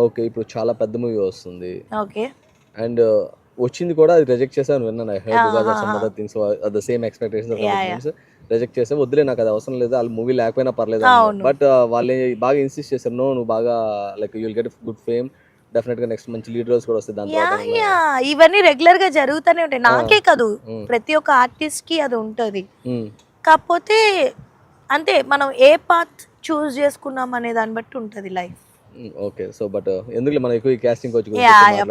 Okay ఇప్పుడు చాలా పెద్ద మూవీ వస్తుంది ఓకే అండ్ వచ్చింది కూడా అది రిజెక్ట్ చేసాను విన్నాను. I heard because of some other things the same expectations of commitments reject చేసా. వద్దులే నాకు అది అవసరం లేదు, వాళ్ళు మూవీ లేకపోయినా పర్లేదు. బట్ వాళ్ళు బాగా ఇన్సిస్ట్ చేశారు, నువ్వు బాగా like you will get good fame, definite గా నెక్స్ట్ మంచి లీడ్ రోల్స్ కూడా వస్తాయి దాని తర్వాత. ఇవన్నీ రెగ్యులర్ గా జరుగుతూనే ఉంటాయి. నాకే కాదు ప్రతి ఒక్క ఆర్టిస్ట్ కి అది ఉంటది. కాకపోతే అంతే మనం ఏ పాత్ చూస్ చేసుకున్నాం అనే దాన్ని బట్టి ఉంటది లైఫ్. ఓకే సో బట్ ఎందుకు మనం ఎక్కువ casting coach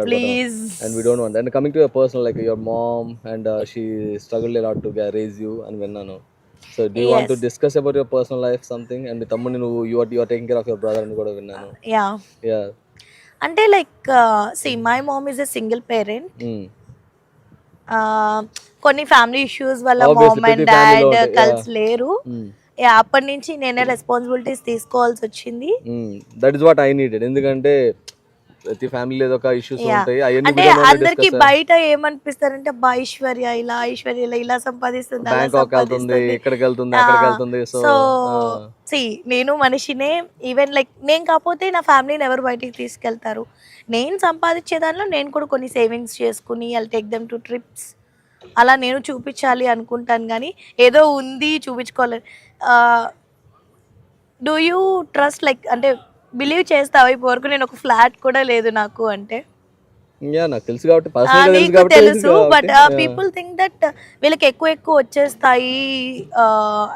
please and we don't want and coming to your personal like your mom and she struggled a lot to raise you అని విన్నాను. So do you want to discuss about your personal life something and తమ్ముని నువ్వు you are taking care of your brother అని కూడా విన్నాను. Yeah అంటే like see my mom is a single parent. కొన్ని family issues వల్ల మామ్ అండ్ డాడ్ కలిసి లేరు. అప్పటి నుంచి నేనే రెస్పాన్సిబిలిటీస్ తీసుకోవాల్సి వచ్చింది. That is what I needed. ఎందుకంటే ప్రతి ఫ్యామిలీ ఏదో ఒక ఇష్యూస్ ఉంటాయి. అంటే అందరికి బయట ఏమనిపిస్తారంటే అబ్బా ఐశ్వర్య ఇలా సంపాదిస్తుంది, సో సి నేను మనిషినే. ఈవెన్ లైక్ నేను కాకపోతే నా ఫ్యామిలీని ఎవరు బయటికి తీసుకెళ్తారు? నేను సంపాదించే దానిలో నేను కూడా కొన్ని సేవింగ్స్ చేసుకుని I take them to trips అలా నేను చూపించాలి అనుకుంటాను. కానీ ఏదో ఉంది చూపించుకోవాలి. డూ యూ ట్రస్ట్ లైక్ అంటే బిలీవ్ చేస్తావా ఇప్పుడు వరకు నేను ఒక ఫ్లాట్ కూడా లేదు నాకు అంటే? నాకు తెలుసు కాబట్టి నీకు తెలుసు. బట్ పీపుల్ థింక్ దట్ వీళ్ళకి ఎక్కువ వచ్చేస్తాయి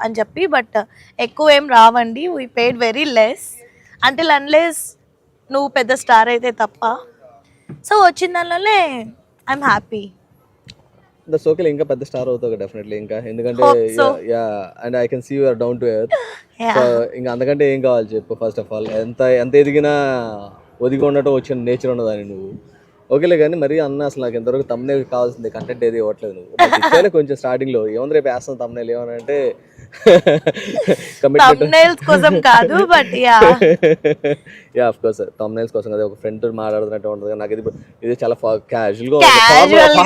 అని చెప్పి. బట్ ఎక్కువ ఏం రావండి. We paid very less until unless నువ్వు పెద్ద స్టార్ అయితే తప్ప. సో వచ్చిన దానిలోనే ఐఎమ్ హ్యాపీ. That's okay. ఇంకా పెద్ద స్టార్ అవుతావు డెఫినెట్లీ. ఇంకా ఎందుకంటే yeah and I can see you are down to earth. So ఇంకా అంతకంటే ఏం కావాలి చెప్పు? ఫస్ట్ ఆఫ్ ఆల్ ఎంత ఎదిగినా ఒదిగి ఉండటం వచ్చిన నేచర్ ఉన్నదాన్ని నువ్వు. ఓకేలే కానీ మరి అన్న అసలు నాకు ఎంతవరకు తమ్నేల్ కావాల్సింది కంటెంట్ ఏది ఇవ్వట్లేదు నువ్వు. ఇచ్చేలే కొంచెం స్టార్టింగ్ లో ఏముంది రేపు వేస్తాను తమ్నేల్ ఏమనంటే thumbnails కోసం కాదు but yeah of course thumbnails కోసం కదా. ఒక ఫ్రెండ్ తో మాట్లాడుతున్నట్టు ఉంటుంది. నాకు ఇది చాలా క్యాజువల్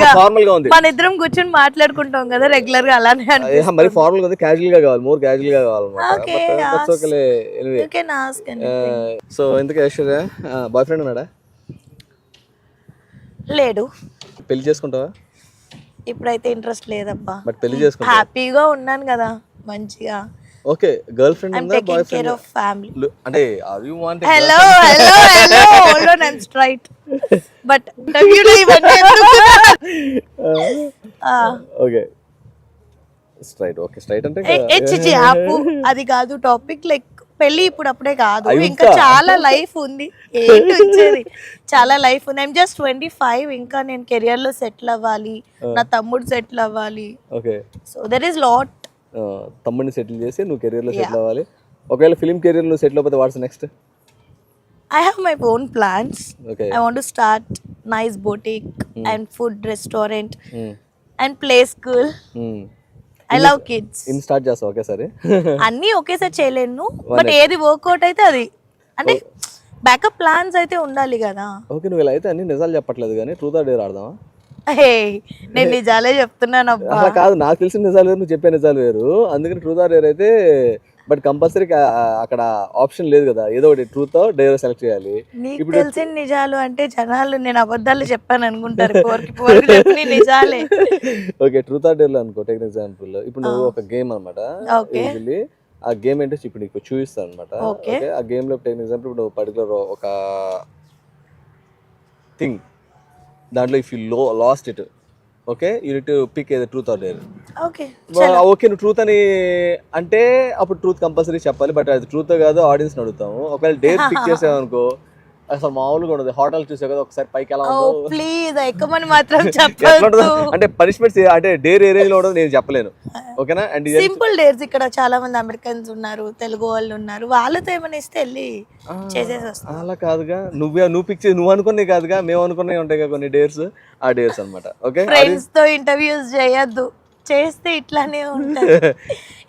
గా ఫార్మల్ గా ఉంది. మన ఇద్దరం కూర్చొని మాట్లాడుకుంటాం కదా రెగ్యులర్ గా, అలానే అనిపిస్తుంది. మరి ఫార్మల్ గా ఉంది, క్యాజువల్ గా కావాలి, మోర్ క్యాజువల్ గా కావాలన్నమాట. సో ఎందుకు ఐశ్వర్య బాయ్ ఫ్రెండ్ ఉన్నాడా? లేడు. పెళ్లి చేసుకుంటావా? ఇప్పుడైతే ఇంట్రెస్ట్ లేదబ్బా. బట్ పెళ్లి చేసుకుంటా హ్యాపీగా ఉన్నాను కదా మంచిగా. ఓకే గర్ల్ ఫ్రెండ్ ఉందా? బాయ్ ఫ్రెండ్ ఆఫ్ ఫ్యామిలీ అంటే are you want hello hold on I'm straight but డబ్ల్యూలో ఇవన్నీ ఓకే స్ట్రైట్. ఓకే స్ట్రైట్ అంటే చిచి ఆపు అది కాదు టాపిక్. లైక్ పెళ్లి ఇప్పుడు అప్పుడే కాదు, ఇంకా చాలా లైఫ్ ఉంది. ఏంటి వచ్చేది? చాలా లైఫ్ ఉంది. I'm just 25. ఇంకా నేను కెరియర్ లో సెటిల్ అవ్వాలి, నా తమ్ముడు సెటిల్ అవ్వాలి. Okay so there is lot. తమ్ముడిని సెటిల్ చేసి నువ్వు కెరియర్ లో సెటిల్ అవ్వాలి. ఒకవేళ ఫిల్మ్ కెరియర్ లో సెటిల్ అవ్వకపోతే what's next? I have my own plans. Okay. I want to start nice boutique and food restaurant and play school. I love kids. In start చేస్తావు ఒకేసారి? అన్నీ ఒకేసారి చేయలేను, బట్ ఏది వర్కౌట్ అయితే అది. అంటే బ్యాకప్ ప్లాన్స్ అయితే ఉండాలి కదా. ఓకే నువ్వు ఇలా అయితే అన్ని నిజాలు చెప్పట్లేదు కానీ ట్రూత్ ఆర్ డేర్ ఆడదామా? నేను నిజాలే చెప్తున్నాను అబ్బా. అలా కాదు, నాకు తెలిసిన నిజాలు వేరు, నువ్వు చెప్పే నిజాలు వేరు. అందుకని ట్రూత్ ఆర్ డేర్ అయితే బట్ కంపల్సరీ అక్కడ ఆప్షన్ లేదు కదా, ఏదో ఒకటి ట్రూత్ డేర్ సెలెక్ట్ చేయాలి. నీకు తెలిసిన నిజాలు అంటే జనాలు నేను అబద్ధాలు చెప్పాను అనుకుంటారు. నిజాలే. ఓకే ట్రూత్ ఆర్ డేర్ లో అనుకో, టేక్ ఎగ్జాంపుల్ ఇప్పుడు నువ్వు ఒక గేమ్ అనమాట. యూజువల్లీ ఆ గేమ్ ఏంటో ఇప్పుడు నీకు చూపిస్తాను అనమాట. ఓకే ఆ గేమ్ లో టేక్ ఎగ్జాంపుల్ ఇప్పుడు పర్టికులర్ ఒక థింగ్ దాంట్లో if you lost it, okay you need to pick ఏదో ట్రూత్ ఆర్ డేర్. ఓకే నువ్వు ట్రూత్ అని అంటే అప్పుడు ట్రూత్ కంపల్సరీ చెప్పాలి. బట్ అది ట్రూత్ కాదు ఆడియన్స్ అడుగుతాము. ఒకవేళ డేర్ పిక్ చేసావు అనుకో అసలు మామూలుగా ఉండదు. హోటల్ చూసావు కదా ఒకసారి పైకి ఎలా ఉందో, ప్లీజ్ ఎక్కమని మాత్రం చెప్పొద్దు. అంటే పనిష్మెంట్స్ అంటే డేర్ ఏ రేంజ్ లో ఉండదు నేను చెప్పలేను. ఓకేనా? అండ్ సింపుల్ డేర్స్ ఇక్కడ చాలా మంది అమెరికన్స్ ఉన్నారు, తెలుగు వాళ్ళు ఉన్నారు, వాళ్ళతో ఏమైనా ఇస్తే వెళ్ళి చేసేసి వస్తాం. అలా కాదుగా, నువ్వు పిక్ చేసి నువ్వు అనుకున్నాయి కాదుగా, మేము అనుకున్నాయి ఉంటాయి కదా కొన్ని డేర్స్, ఆ డేర్స్ అనమాట. ఓకే ఫ్రెండ్స్ తో ఇంటర్వ్యూస్ చేయొద్దు, చేస్తే ఇట్లానే ఉంటుంది.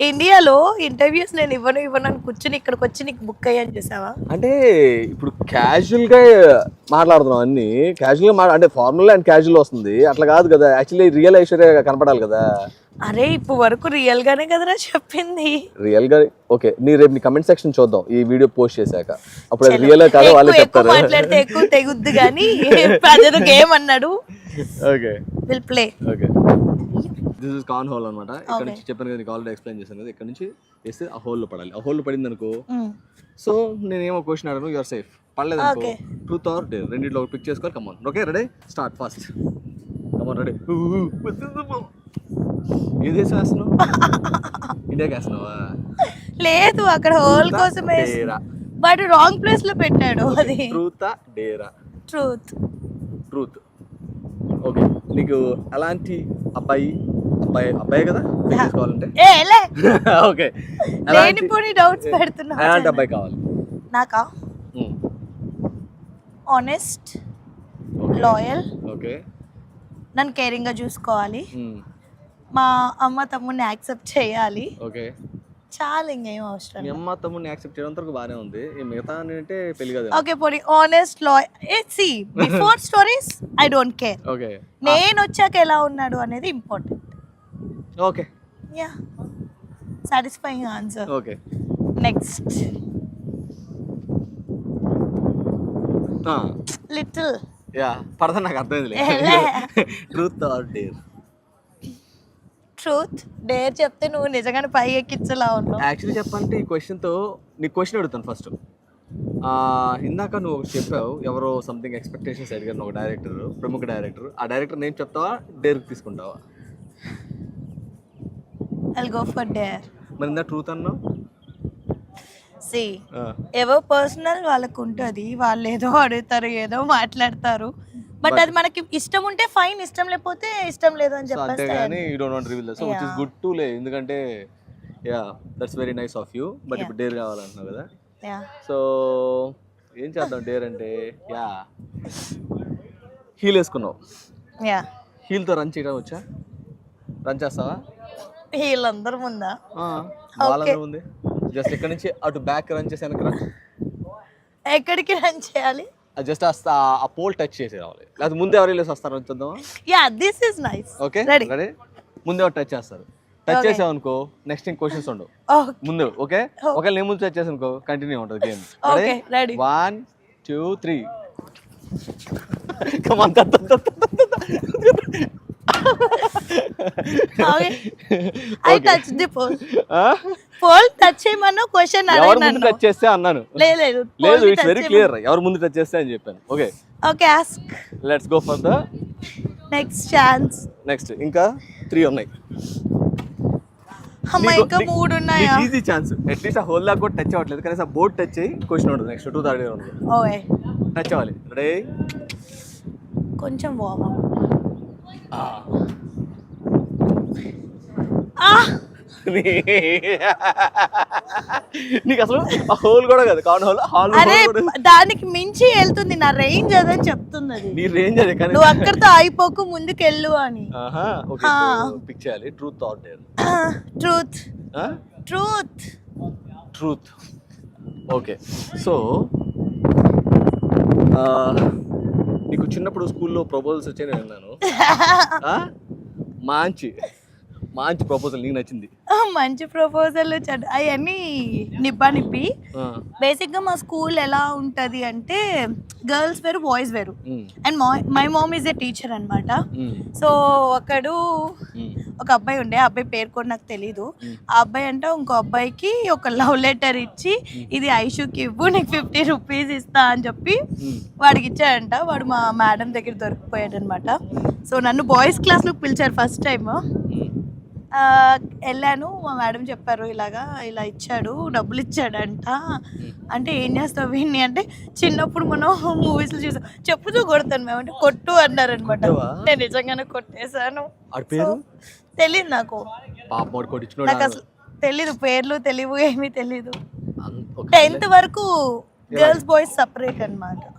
ఇండియాలో ఇంటర్వ్యూస్ నేను ఇవ్వను అని కూర్చొని ఇక్కడికి వచ్చి నీకు బుక్ అయ్యాను చూసావా? అంటే ఇప్పుడు క్యాజువల్ గా మాట్లాడుతున్నాం, అన్ని క్యాజువల్ గా అంటే ఫార్మల్ అండ్ క్యాజువల్ వస్తుంది. అట్లా కాదు కదా, యాక్చువల్లీ రియల్ ఐశ్వర్య కనపడాలి కదా. అరే ఇప్పుడు వరకు రియల్ గానే కదరా చెప్పింది. రియల్ గా ఓకే, నీ రేపు నీ కమెంట్ సెక్షన్ చూద్దాం ఈ వీడియో పోస్ట్ చేశాక, అప్పుడు అది రియల్ కాదో వాళ్ళే ఎక్కువ చెప్తారు. మాట్లాడితే ఎక్కువ తెగుద్ది కానీ అదేదో గేమ్ అన్నాడు. Okay will play. Okay, this is corn whole అనమాట. ఇక్కడ నుంచి చెప్పాను కదా, నీకు ఆల్రెడీ ఎక్స్ప్లెయిన్ చేశాను కదా, ఇక్కడ నుంచి వేస్తే ఆ హోల్లో పడాలి. ఆ హోల్లో పడింది అనుకో, సో నేనేమో క్వశ్చన్ అడగను, యూఆర్ సేఫ్. పడలేదు అనుకో, ట్రూత్ ఆర్ డేర్ రెండిట్లో పిక్ చేసుకోవాలి. Come on, okay ready, start fast. Come on ready. ఏ దేశం వేస్తున్నావు? ఇండియాకి వేస్తున్నావా? లేదు, అక్కడ హోల్ కోసం బట్ రాంగ్ ప్లేస్ లో పెట్టాడు. అది ట్రూతా డేరా? ట్రూత్. ట్రూత్. ఓకే, నీకు అలాంటి అబ్బాయి కదా తీసుకోవాలంటే? ఓకే, లేనిపోని డౌట్స్ పెడుతున్నా. అలాంటి అబ్బాయి కావాలి నాకా? ఆనెస్ట్, లాయల్, ఓకే, నన్ను కేరింగ్ గా చూసుకోవాలి, మా అమ్మ తమ్ముడిని యాక్సెప్ట్ చేయాలి. ఓకే, చాలా ఇంకేం అవసరం. మీ అమ్మ తమ్ముడిని యాక్సెప్ట్ చేయడం వరకు బాగానే ఉంది, మిగతా అంటే పెళ్లి కదా. ఓకే పోనీ honest, loyal. See before stories I don't care. Okay, నేను వచ్చాక ఎలా ఉన్నాడు అనేది important. Okay, yeah, satisfying answer. Okay, next little. Yeah, పడతా నాకు అర్థమైంది. Truth or dare? Truth. Dare చెప్తే నువ్వు నిజంగానే పై ఎక్కించలా ఉన్నావు. యాక్చువల్లీ చెప్పాలంటే ఈ క్వశ్చన్తో నీకు క్వశ్చన్ అడుగుతాను ఫస్ట్. ఇందాక నువ్వు ఒకటి చెప్పావు, ఎవరో సంథింగ్ ఎక్స్పెక్టేషన్స్ అడిగారు ఒక డైరెక్టర్, ప్రముఖ డైరెక్టర్. ఆ డైరెక్టర్ నేమ్ చెప్తావా, డేర్ తీసుకుంటావా? I'll go for dare. మరి ఇందా ట్రూత్ అన్నావు. See, ఎవరు పర్సనల్ వాళ్ళకు ఉంటుంది, వాళ్ళు ఏదో అడుగుతారు, ఏదో మాట్లాడతారు. బట్ అది మనకి ఇష్టం ఉంటే ఫైన్, ఇష్టం లేకపోతే ఇష్టం లేదు అని చెప్పేసి. అంతేగాని you don't want reveal that, so which is good to లే. ఎందుకంటే yeah, that's very nice of you. But ఇప్పుడు డేర్ కావాలంటున్నావు కదా, సో ఏం చేద్దాం డేర్ అంటే? యా, హీల్ వేసుకున్నావు. యా, హీల్తో రన్ చేయడం వచ్చా? రన్ చేస్తావా? వీళ్ళందరూ ముందా? వాళ్ళందరూ ఉంది. జస్ట్ ఇక్కడ నుంచి అటు బ్యాక్ రన్ చేసి వెనక రా. ఎక్కడికి రన్ చేయాలి? జస్ట్ ఆ పోల్ టచ్ చేసి రావాలి, లేకపోతే ముందు ఎవరు వెళ్ళేసి వస్తారు చూద్దాం. Yeah, this is nice. Okay ready? ముందు ఎవరు టచ్ చేస్తారు? టచ్ చేసావు అనుకో, నెక్స్ట్ ఇంక క్వశ్చన్స్ ఉండవు ముందు. ఓకే, ఒకవేళ నేను ముందు టచ్ చేసాను అనుకో, కంటిన్యూ ఉంటుంది game. Ready? 1 2 3 come on. I touched the pole. Pole touch చేయమను, క్వశ్చన్ అడగను. ఎవరు ముందు టచ్ చేస్తే అన్నాను. లేదు, ఇట్స్ వెరీ క్లియర్, ఎవరు ముందు టచ్ చేస్తే అని చెప్పాను. Okay, okay, ask. Let's go for the next chance. Next ఇంకా 3 ఉన్నాయి. అమ్మ, ఇంకా 3 ఉన్నాయా? Easy chance. అట్లీస్ట్ ఆ హోల్ లాగా కూడా టచ్ అవ్వట్లేదు, కానీ ఆ బోర్డ్ టచ్ అయ్యి క్వశ్చన్ ఉంటుంది. నెక్స్ట్ 2 3 ఉంది. ఓకే, టచ్ అవ్వాలి. రెడీ? కొంచెం వార్మ్ అప్. నీకు అసలు ఆ హోల్ కూడా కదా, కార్న్ హోల్. అరే దానికి మించి వెళ్తుంది, నా రేంజ్ అదని చెప్తుంది. అది నీ రేంజ్ అదే, కానీ నువ్వు అక్కడితో అయిపోకు, ముందుకు వెళ్ళు అని. ఓకే, పిక్ చేయాలి. Truth or dare? Truth. Truth. Truth. Okay, so నీకు చిన్నప్పుడు స్కూల్లో ప్రపోజల్స్ వచ్చాయని విన్నాను. మంచి ప్రపోజల్ నీకు నచ్చింది? మంచి ప్రపోజల్ అవన్నీ నిప్పి. బేసిక్ గా మా స్కూల్ ఎలా ఉంటది అంటే, గర్ల్స్ వేరు, బాయ్స్ వేరు. And my mom is a teacher అనమాట. సో ఒక అబ్బాయి ఉండే, ఆ అబ్బాయి పేరు కూడా నాకు తెలీదు. ఆ అబ్బాయి అంటే ఇంకో అబ్బాయికి ఒక లవ్ లెటర్ ఇచ్చి, ఇది ఐషుకి ఇవ్వు, నీకు 50 రూపీస్ ఇస్తా అని చెప్పి వాడికి ఇచ్చాడంట. వాడు మా మేడం దగ్గర దొరికిపోయాడు అనమాట. సో నన్ను బాయ్స్ క్లాస్ లో పిలిచారు ఫస్ట్ టైం. వెళ్ళాను, మా మేడం చెప్పారు ఇలా ఇచ్చాడు, డబ్బులు ఇచ్చాడంట. అంటే ఏం చేస్తావు వీడిని అంటే, చిన్నప్పుడు మనం మూవీస్ లో చూసాం, చెప్పుతూ కొడతాను మేము అంటే, కొట్టు అన్నారు అనమాట. నేను నిజంగానే కొట్టేశాను. తెలీదు నాకు అసలు తెలీదు, పేర్లు తెలియవు, ఏమీ తెలీదు. 10th వరకు గర్ల్స్ బాయ్స్ సపరేట్ అనమాట.